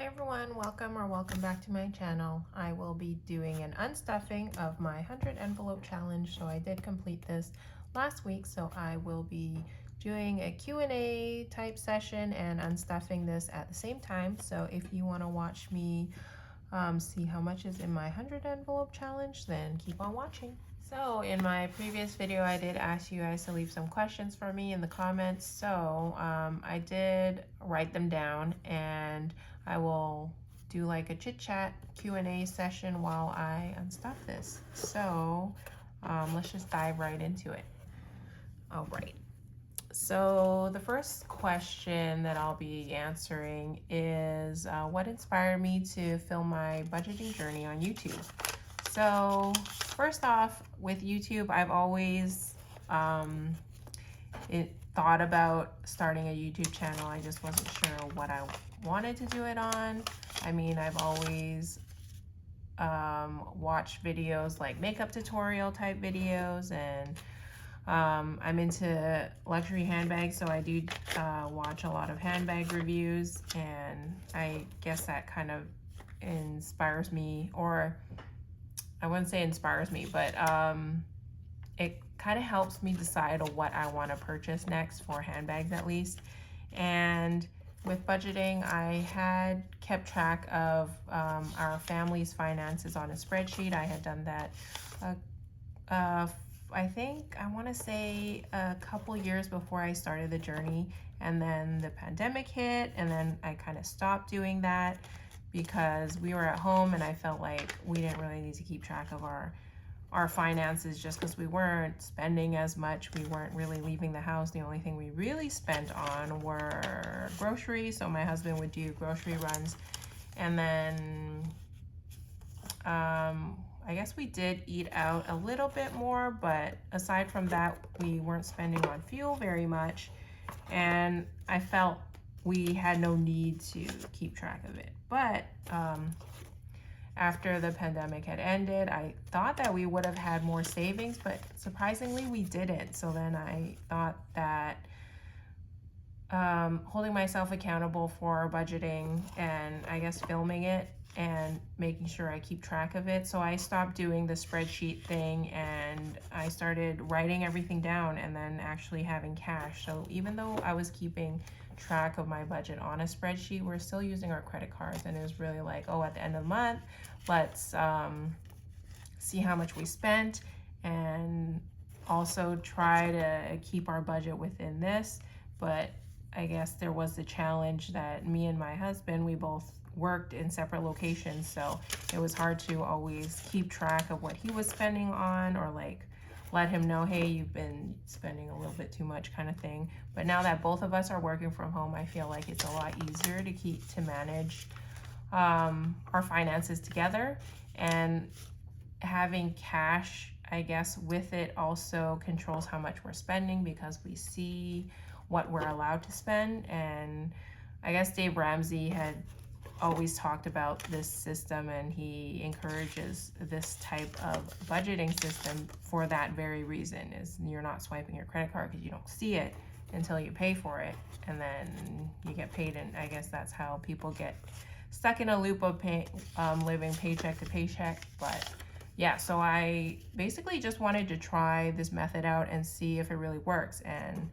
Hi everyone, welcome back to my channel. I will be doing an unstuffing of my 100 envelope challenge. So I did complete this last week, so I will be doing a Q&A type session and unstuffing this at the same time. So if you want to watch me see how much is in my 100 envelope challenge, then keep on watching. So in my previous video, I did ask you guys to leave some questions for me in the comments. So I did write them down, and I will do like a chit chat Q&A session while I unstuff this. So let's just dive right into it. All right. So the first question that I'll be answering is what inspired me to film my budgeting journey on YouTube? So first off, with YouTube, I've always thought about starting a YouTube channel. I just wasn't sure what I wanted to do it on. I mean, I've always watched videos like makeup tutorial type videos, and I'm into luxury handbags, so I do watch a lot of handbag reviews, and I guess that kind of inspires me, or I wouldn't say inspires me, but it kind of helps me decide on what I want to purchase next for handbags at least. And with budgeting, I had kept track of our family's finances on a spreadsheet. I had done that I think I want to say a couple years before I started the journey, and then the pandemic hit, and then I kind of stopped doing that because we were at home and I felt like we didn't really need to keep track of our finances, just because we weren't spending as much. We weren't really leaving the house. The only thing we really spent on were groceries. So my husband would do grocery runs, and then I guess we did eat out a little bit more, but aside from that, we weren't spending on fuel very much, and I felt we had no need to keep track of it. But after the pandemic had ended, I thought that we would have had more savings, but surprisingly we didn't. So then I thought that holding myself accountable for budgeting, and I guess filming it and making sure I keep track of it. So I stopped doing the spreadsheet thing, and I started writing everything down and then actually having cash. So even though I was keeping track of my budget on a spreadsheet, we're still using our credit cards, and it was really like, oh, at the end of the month, let's see how much we spent and also try to keep our budget within this. But I guess there was the challenge that me and my husband, we both worked in separate locations, so it was hard to always keep track of what he was spending on, or like let him know, hey, you've been spending a little bit too much, kind of thing. But now that both of us are working from home, I feel like it's a lot easier to manage our finances together, and having cash, I guess, with it also controls how much we're spending, because we see what we're allowed to spend. And I guess Dave Ramsey had always talked about this system, and he encourages this type of budgeting system for that very reason, is you're not swiping your credit card because you don't see it until you pay for it, and then you get paid. And I guess that's how people get stuck in a loop of living paycheck to paycheck. But yeah, so I basically just wanted to try this method out and see if it really works. And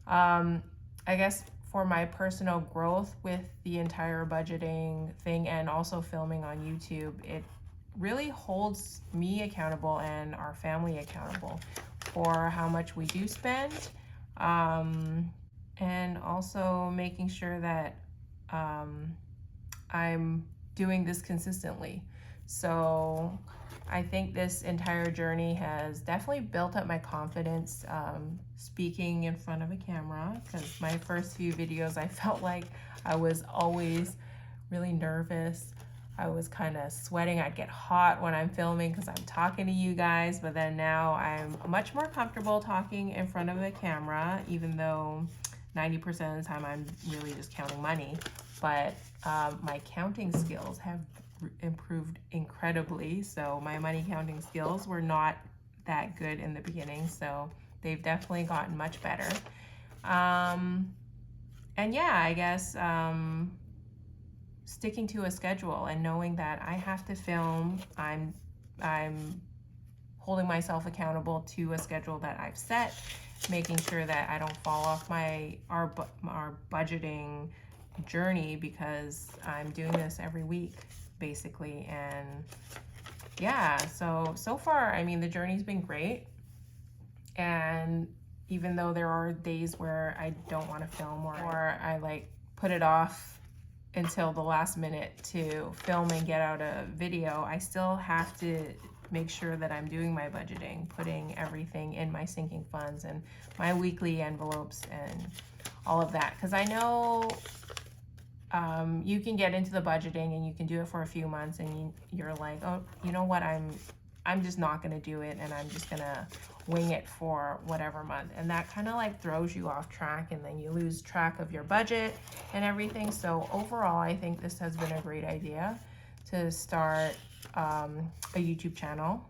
I guess for my personal growth with the entire budgeting thing, and also filming on YouTube, it really holds me accountable and our family accountable for how much we do spend, and also making sure that I'm doing this consistently. So I think this entire journey has definitely built up my confidence speaking in front of a camera, because my first few videos, I felt like I was always really nervous. I was kind of sweating. I'd get hot when I'm filming because I'm talking to you guys, but then now I'm much more comfortable talking in front of a camera, even though 90% of the time I'm really just counting money. But my counting skills have improved incredibly. So my money counting skills were not that good in the beginning, so they've definitely gotten much better. And yeah, I guess sticking to a schedule and knowing that I have to film. I'm holding myself accountable to a schedule that I've set, making sure that I don't fall off our budgeting journey, because I'm doing this every week basically. And yeah, so far, I mean, the journey's been great. And even though there are days where I don't want to film, or I like put it off until the last minute to film and get out a video, I still have to make sure that I'm doing my budgeting, putting everything in my sinking funds and my weekly envelopes and all of that. Because I know you can get into the budgeting and you can do it for a few months, and you're like, oh, you know what, I'm just not going to do it, and I'm just going to wing it for whatever month. And that kind of like throws you off track, and then you lose track of your budget and everything. So overall, I think this has been a great idea to start a YouTube channel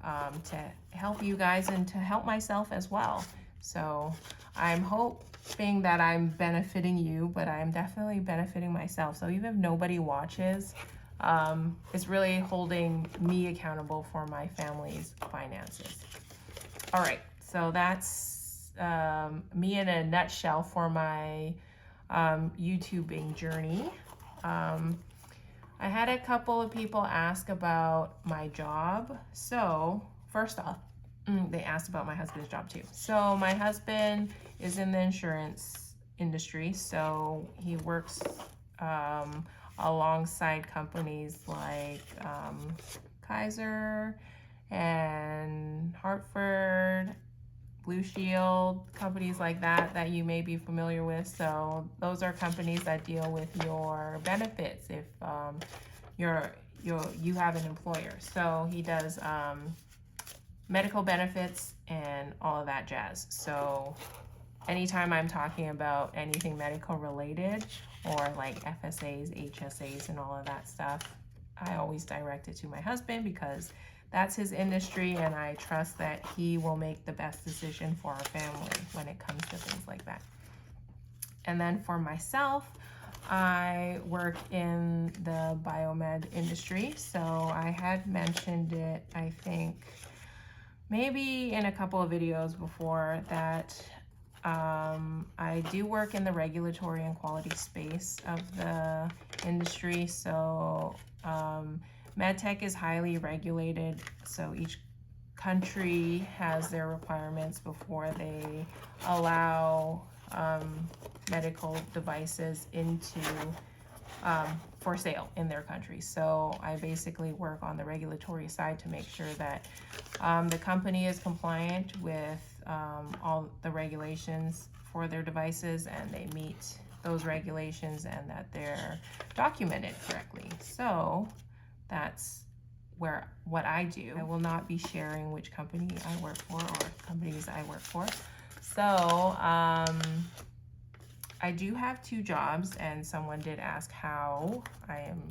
to help you guys and to help myself as well. So I'm hoping that I'm benefiting you, but I'm definitely benefiting myself. So even if nobody watches, it's really holding me accountable for my family's finances. All right, so that's me in a nutshell for my YouTubing journey. I had a couple of people ask about my job. So first off, they asked about my husband's job too. So my husband is in the insurance industry, so he works alongside companies like Kaiser and Hartford, Blue Shield, companies like that you may be familiar with. So those are companies that deal with your benefits if you have an employer. So he does medical benefits and all of that jazz. So anytime I'm talking about anything medical related, or like FSAs, HSAs, and all of that stuff, I always direct it to my husband, because that's his industry, and I trust that he will make the best decision for our family when it comes to things like that. And then for myself, I work in the biomed industry. So I had mentioned it, I think, maybe in a couple of videos before, that I do work in the regulatory and quality space of the industry. So medtech is highly regulated, so each country has their requirements before they allow medical devices into for sale in their country. So I basically work on the regulatory side to make sure that the company is compliant with all the regulations for their devices, and they meet those regulations, and that they're documented correctly. So that's what I do. I will not be sharing which company I work for or companies I work for. So I do have 2 jobs, and someone did ask how I am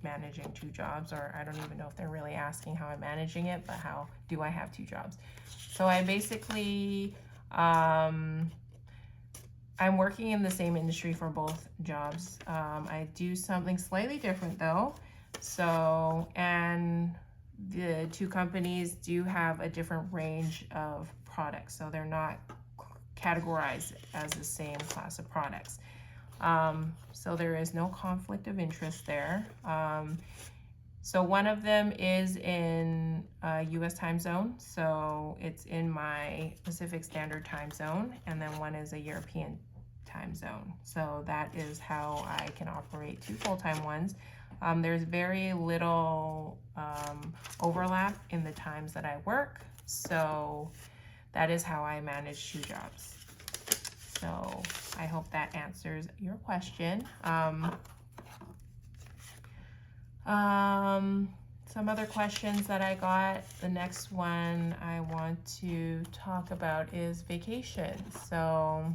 managing 2 jobs, or I don't even know if they're really asking how I'm managing it, but how do I have 2 jobs? So I basically, I'm working in the same industry for both jobs. I do something slightly different though. So, and the 2 companies do have a different range of products, so they're not categorized as the same class of products. So there is no conflict of interest there. So one of them is in US time zone, so it's in my Pacific Standard Time zone, and then one is a European time zone. So that is how I can operate 2 full-time ones. There's very little overlap in the times that I work, so that is how I manage 2 jobs. So I hope that answers your question. Some other questions that I got. The next one I want to talk about is vacation. So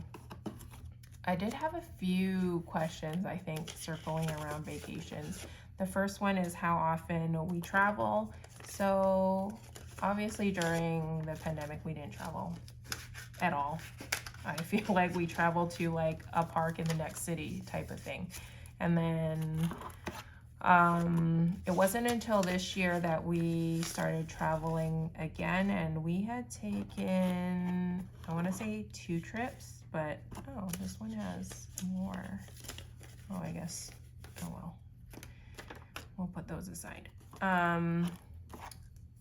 I did have a few questions, I think, circling around vacations. The first one is how often we travel. So obviously during the pandemic, we didn't travel at all. I feel like we traveled to like a park in the next city type of thing. And then it wasn't until this year that we started traveling again, and we had taken, I want to say 2 trips, but oh, this one has more. Oh, I guess, oh well, we'll put those aside.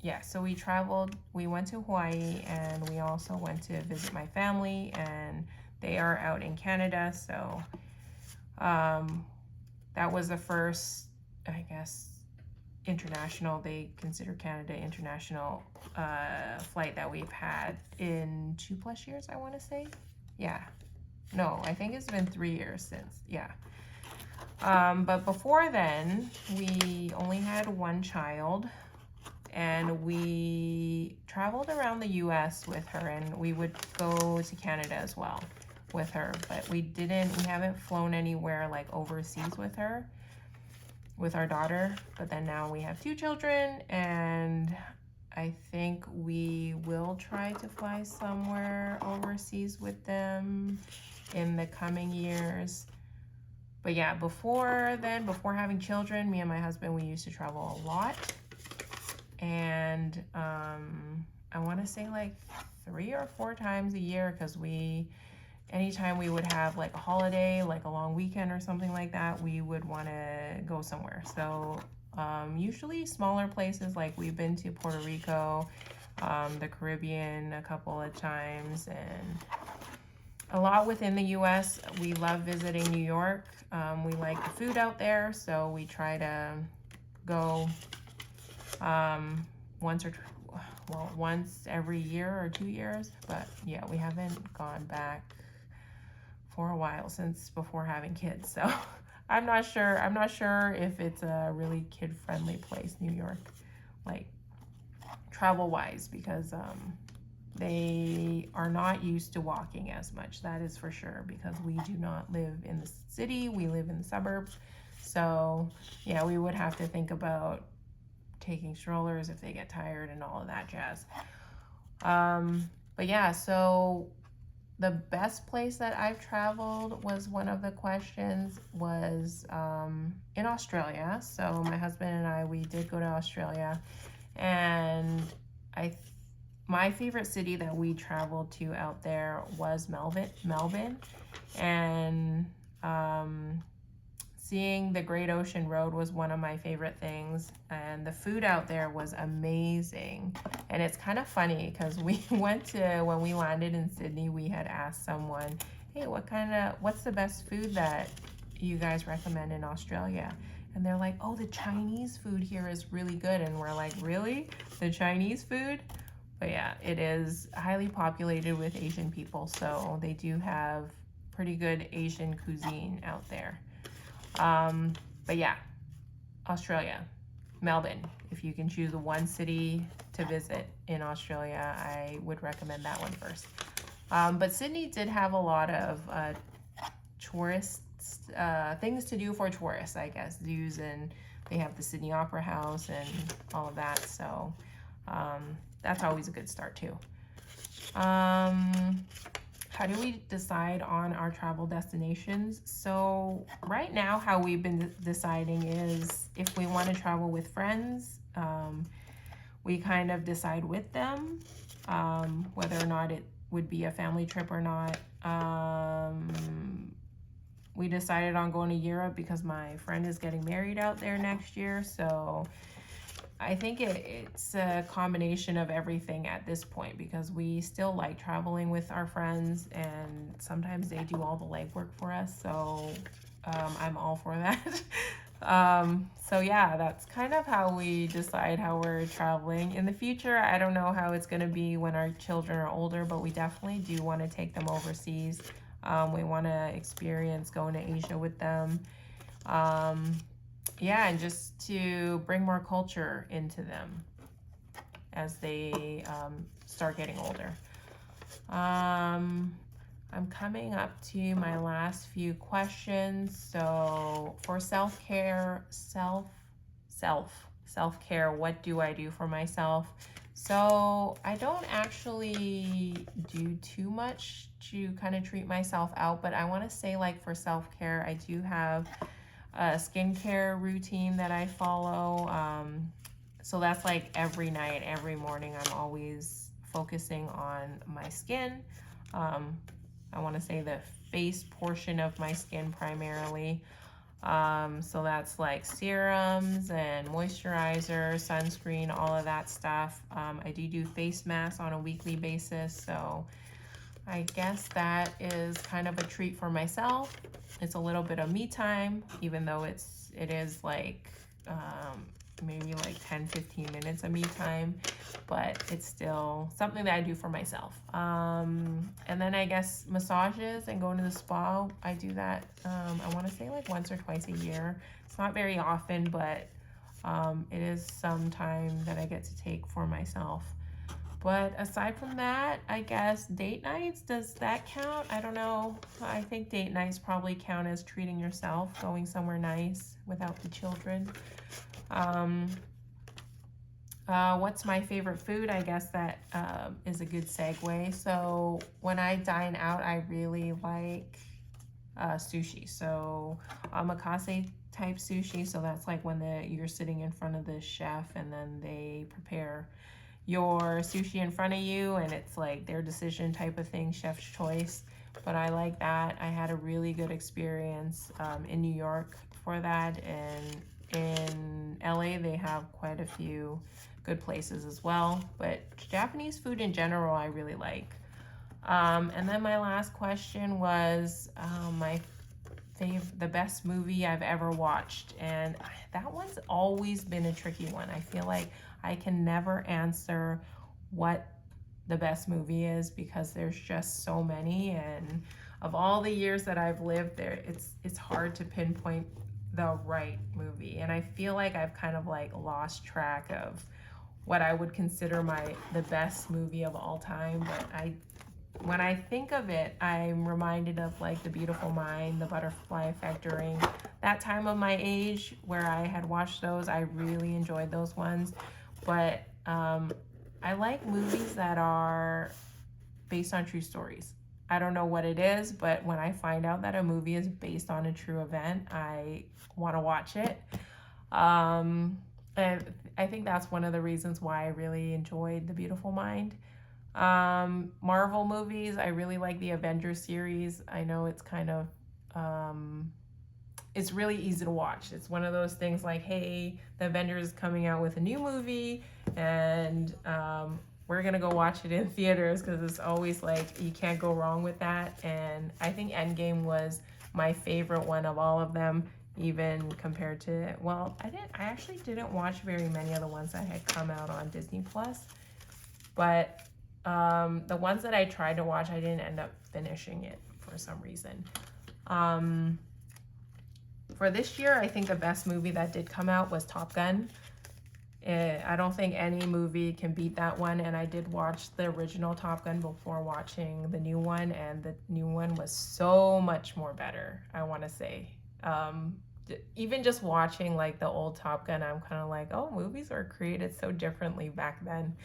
Yeah, so we went to Hawaii, and we also went to visit my family, and they are out in Canada, so that was the first, I guess, international, they consider Canada international flight that we've had in 2+ years, I want to say. Yeah, no, I think it's been 3 years since, yeah. But before then, we only had 1 child, and we traveled around the US with her, and we would go to Canada as well with her, but we haven't flown anywhere like overseas with her, with our daughter. But then now we have 2 children, and I think we will try to fly somewhere overseas with them in the coming years. But yeah, before having children, me and my husband, we used to travel a lot. And I want to say like 3 or 4 times a year, because anytime we would have like a holiday, like a long weekend or something like that, we would want to go somewhere. So usually smaller places, like we've been to Puerto Rico, the Caribbean a couple of times, and a lot within the US. We love visiting New York. We like the food out there, so we try to go once every year or 2 years. But yeah, we haven't gone back for a while, since before having kids, so I'm not sure if it's a really kid-friendly place, New York, like travel wise, because they are not used to walking as much, that is for sure, because we do not live in the city, we live in the suburbs. So yeah, we would have to think about taking strollers if they get tired and all of that jazz. But yeah, so the best place that I've traveled, was one of the questions, was in Australia. So my husband and I, we did go to Australia, and my favorite city that we traveled to out there was Melbourne, and seeing the Great Ocean Road was one of my favorite things, and the food out there was amazing. And it's kind of funny, because when we landed in Sydney, we had asked someone, hey, what's the best food that you guys recommend in Australia? And they're like, oh, the Chinese food here is really good. And we're like, really? The Chinese food? But yeah, it is highly populated with Asian people, so they do have pretty good Asian cuisine out there. But yeah, Australia, Melbourne. If you can choose one city to visit in Australia, I would recommend that one first. But Sydney did have a lot of tourists, things to do for tourists, I guess, zoos, and they have the Sydney Opera House and all of that. So that's always a good start too. How do we decide on our travel destinations? So right now, how we've been deciding is if we want to travel with friends, we kind of decide with them whether or not it would be a family trip or not. We decided on going to Europe because my friend is getting married out there next year, so I think it's a combination of everything at this point, because we still like traveling with our friends, and sometimes they do all the legwork for us, so I'm all for that. So yeah, that's kind of how we decide how we're traveling. In the future, I don't know how it's going to be when our children are older, but we definitely do want to take them overseas. We want to experience going to Asia with them. Yeah, and just to bring more culture into them as they start getting older. I'm coming up to my last few questions. So for self-care, self-care, what do I do for myself? So I don't actually do too much to kind of treat myself out, but I want to say, like, for self-care, I do have skincare routine that I follow. So that's like every night, every morning, I'm always focusing on my skin. I want to say the face portion of my skin primarily. So that's like serums and moisturizer, sunscreen, all of that stuff. I do face masks on a weekly basis, so I guess that is kind of a treat for myself. It's a little bit of me time, even though it is like maybe like 10-15 minutes of me time, but it's still something that I do for myself. And then I guess massages and going to the spa, I do that, I want to say like once or twice a year. It's not very often, but it is some time that I get to take for myself. But aside from that, I guess date nights, does that count? I don't know. I think date nights probably count as treating yourself, going somewhere nice without the children. What's my favorite food? I guess that is a good segue. So when I dine out, I really like sushi. So omakase type sushi. So that's like when you're sitting in front of the chef and then they prepare your sushi in front of you and it's like their decision type of thing, chef's choice. But I like that. I had a really good experience in New York for that, and in LA they have quite a few good places as well. But Japanese food in general I really like. And then my last question was the best movie I've ever watched, and that one's always been a tricky one. I feel like I can never answer what the best movie is because there's just so many, and of all the years that I've lived there, it's hard to pinpoint the right movie. And I feel like I've kind of like lost track of what I would consider the best movie of all time. But when I think of it, I'm reminded of like The Beautiful Mind, The Butterfly Effect. During that time of my age where I had watched those, I really enjoyed those ones. But I like movies that are based on true stories. I don't know what it is, but when I find out that a movie is based on a true event, I want to watch it. And I think that's one of the reasons why I really enjoyed The Beautiful Mind. Marvel movies, I really like the Avengers series. I know it's kind of it's really easy to watch. It's one of those things like, hey, the Avengers is coming out with a new movie, and we're gonna go watch it in theaters, because it's always like you can't go wrong with that. And I think Endgame was my favorite one of all of them, even compared to, well, I actually didn't watch very many of the ones that had come out on Disney Plus, but the ones that I tried to watch, I didn't end up finishing it for some reason. For this year, I think the best movie that did come out was Top Gun. I don't think any movie can beat that one, and I did watch the original Top Gun before watching the new one, and the new one was so much more better, I want to say. Even just watching like the old Top Gun, I'm kind of like, oh, movies were created so differently back then.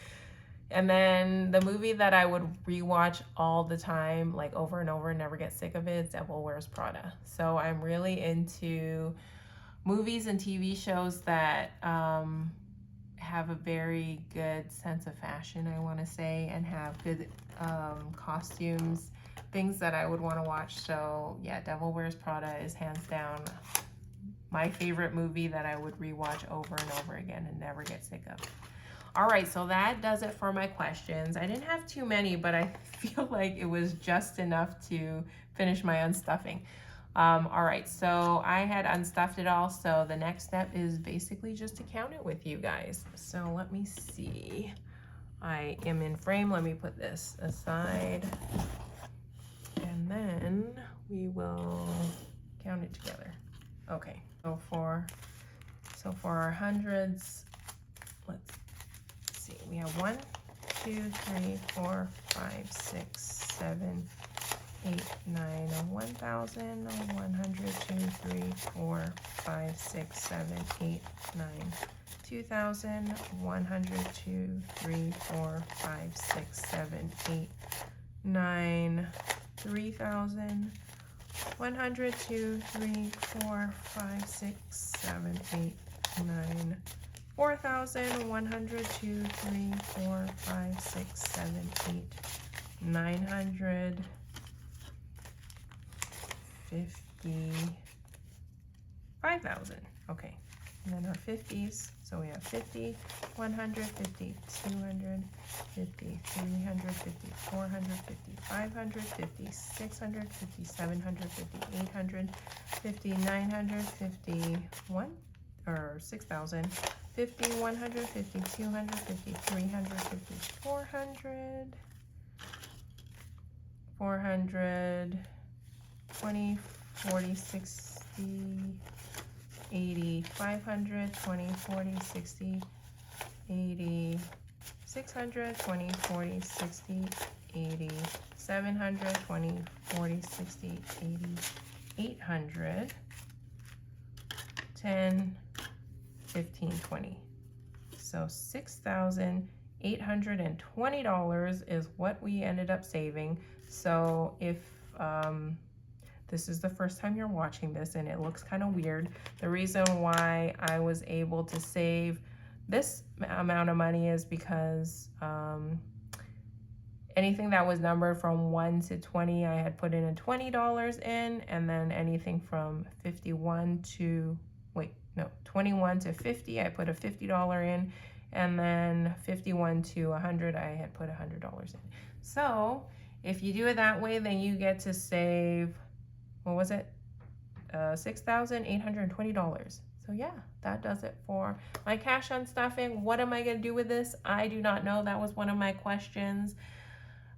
And then the movie that I would rewatch all the time, like over and over and never get sick of it, is Devil Wears Prada. So I'm really into movies and TV shows that have a very good sense of fashion, I want to say, and have good costumes, things that I would want to watch. So yeah, Devil Wears Prada is hands down my favorite movie that I would rewatch over and over again and never get sick of. All right, so that does it for my questions. I didn't have too many, but I feel like it was just enough to finish my unstuffing. All right, so I had unstuffed it all, so the next step is basically just to count it with you guys. So let me see. I am in frame. Let me put this aside, and then we will count it together. Okay, so for our hundreds, let's see, we have 1, 2, 3, 4, 5, 6, 7, 8, 9, 1,000, 100, 2, 3, 4, 5, 6, 7, 8, 9, 2,000, 100, 2, 3, 4, 5, 6, 7, 8, 9, 3,000, 100, 2, 3, 4, 5, 6, 7, 8, 9, 4,000. 100, 2, 3, 4, 5, 6, 7, 8, 900. 55,000. Okay, and then our 50s. So we have 50, 100, 50, 200, 50, 300, 50, 400, 50, 500, 50, 600, 50, 700, 50, 800, 50, 900, 51 or 6,000, 50, 100, 50, 200, 50, 300, 50, 400, 400. 20, 40, 60, 80, 500, 20, 40, 60, 80, 600, 20, 40, 60, 80, 700, 20, 40, 60, 80, 800, 10, 15, 20. So $6,820 is what we ended up saving. So if this is the first time you're watching this and it looks kind of weird, the reason why I was able to save this amount of money is because anything that was numbered from 1 to 20, I had put in a $20 in, and then anything from 21 to 21 to 50, I put a $50 in, and then 51 to 100, I had put $100 in. So if you do it that way, then you get to save, what was it? $6,820. So yeah, that does it for my cash unstuffing. What am I going to do with this? I do not know. That was one of my questions.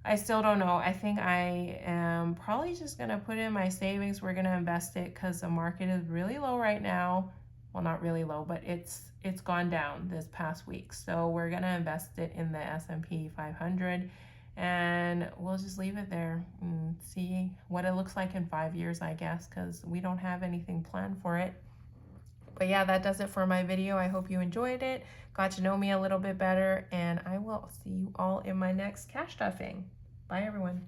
I still don't know. I think I am probably just going to put it in my savings. We're going to invest it because the market is really low right now. Well, not really low, but it's gone down this past week. So we're going to invest it in the S&P 500. And we'll just leave it there and see what it looks like in 5 years, I guess, because we don't have anything planned for it. But yeah, that does it for my video. I hope you enjoyed it, got to know me a little bit better, and I will see you all in my next cash stuffing. Bye, everyone.